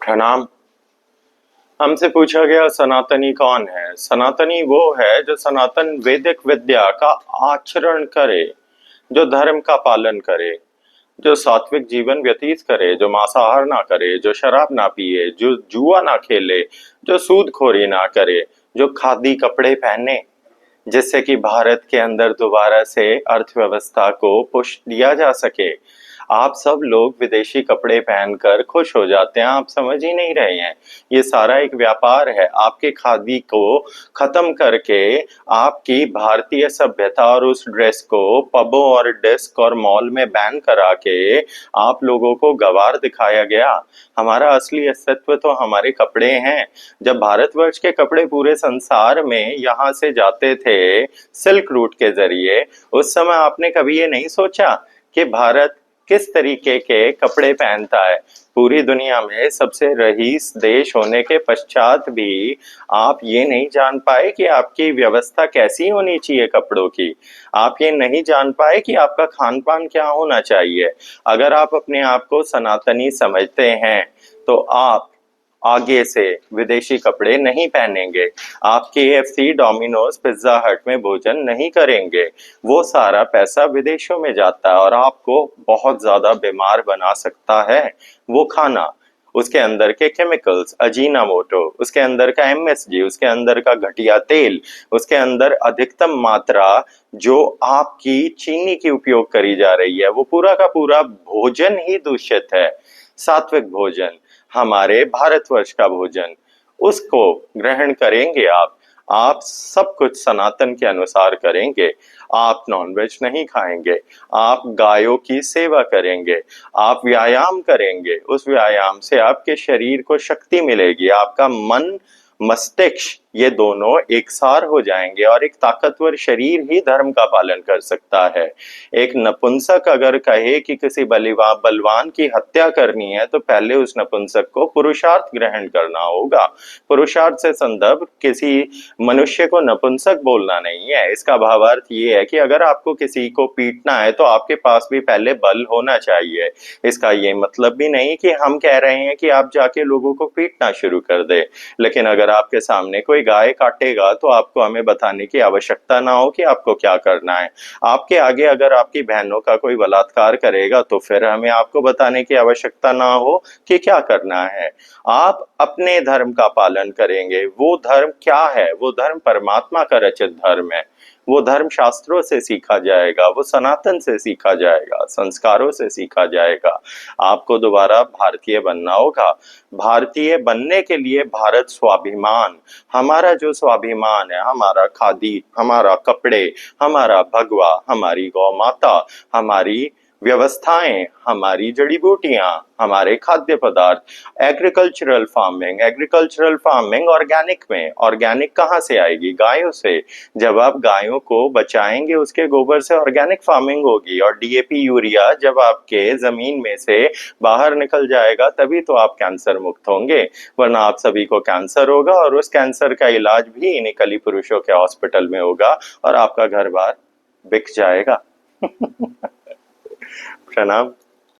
प्रणाम। हमसे पूछा गया सनातनी कौन है। सनातनी वो है जो सनातन वैदिक विद्या का आचरण करे, जो धर्म का पालन करे, जो सात्विक जीवन व्यतीत करे, जो मांसाहार ना करे, जो शराब ना पिए, जो जुआ ना खेले, जो सूदखोरी ना करे, जो खादी कपड़े पहने, जिससे कि भारत के अंदर दोबारा से अर्थव्यवस्था को पुश दिया जा सके। आप सब लोग विदेशी कपड़े पहनकर खुश हो जाते हैं, आप समझ ही नहीं रहे हैं। ये सारा एक व्यापार है। आपके खादी को खत्म करके आपकी भारतीय सभ्यता और उस ड्रेस को पबों और डिस्क और मॉल में बैन करा के आप लोगों को गवार दिखाया गया। हमारा असली अस्तित्व तो हमारे कपड़े हैं। जब भारतवर्ष के कपड़े पूरे संसार में यहाँ से जाते थे सिल्क रूट के जरिए, उस समय आपने कभी ये नहीं सोचा कि भारत किस तरीके के कपड़े पहनता है। पूरी दुनिया में सबसे रईस देश होने के पश्चात भी आप ये नहीं जान पाए कि आपकी व्यवस्था कैसी होनी चाहिए कपड़ों की। आप ये नहीं जान पाए कि आपका खान पान क्या होना चाहिए। अगर आप अपने आप को सनातनी समझते हैं तो आप आगे से विदेशी कपड़े नहीं पहनेंगे। आप KFC, डोमिनोज, पिज्जा हट में भोजन नहीं करेंगे। वो सारा पैसा विदेशों में जाता है और आपको बहुत ज्यादा बीमार बना सकता है वो खाना। उसके अंदर के केमिकल्स, अजीनामोटो, उसके अंदर का MSG, उसके अंदर का घटिया तेल, उसके अंदर अधिकतम मात्रा जो आपकी चीनी की उपयोग करी जा रही है, वो पूरा का पूरा भोजन ही दूषित है। सात्विक भोजन, हमारे भारतवर्ष का भोजन, उसको ग्रहण करेंगे आप सब कुछ सनातन के अनुसार करेंगे। आप नॉनवेज नहीं खाएंगे, आप गायों की सेवा करेंगे, आप व्यायाम करेंगे। उस व्यायाम से आपके शरीर को शक्ति मिलेगी, आपका मन मस्तिष्क ये दोनों एकसार हो जाएंगे और एक ताकतवर शरीर ही धर्म का पालन कर सकता है। एक नपुंसक अगर कहे कि किसी बलवान की हत्या करनी है तो पहले उस नपुंसक को पुरुषार्थ ग्रहण करना होगा। पुरुषार्थ से संदर्भ किसी मनुष्य को नपुंसक बोलना नहीं है। इसका भावार्थ ये है कि अगर आपको किसी को पीटना है तो आपके पास भी पहले बल होना चाहिए। इसका ये मतलब भी नहीं कि हम कह रहे हैं कि आप जाके लोगों को पीटना शुरू कर दे, लेकिन अगर आपके सामने कोई गाय काटेगा तो आपको हमें बताने की आवश्यकता ना हो कि आपको क्या करना है। आपके आगे अगर आपकी बहनों का कोई बलात्कार करेगा तो फिर हमें आपको बताने की आवश्यकता ना हो कि क्या करना है। आप अपने धर्म का पालन करेंगे। वो धर्म क्या है? वो धर्म परमात्मा का रचित धर्म है। वो धर्म शास्त्रों से सीखा जाएगा, वो सनातन से सीखा जाएगा, संस्कारों से सीखा जाएगा। आपको दोबारा भारतीय बनना होगा। भारतीय बनने के लिए भारत स्वाभिमान, हमारा जो स्वाभिमान है, हमारा खादी, हमारा कपड़े, हमारा भगवा, हमारी गौ माता, हमारी व्यवस्थाएं, हमारी जड़ी बूटियां, हमारे खाद्य पदार्थ, एग्रीकल्चरल फार्मिंग ऑर्गेनिक में। ऑर्गेनिक कहाँ से आएगी? गायों से। जब आप गायों को बचाएंगे उसके गोबर से ऑर्गेनिक फार्मिंग होगी। और DAP यूरिया जब आपके जमीन में से बाहर निकल जाएगा तभी तो आप कैंसर मुक्त होंगे, वरना आप सभी को कैंसर होगा और उस कैंसर का इलाज भी इन्हीं कली पुरुषों के हॉस्पिटल में होगा और आपका घर बार बिक जाएगा। प्रणाम।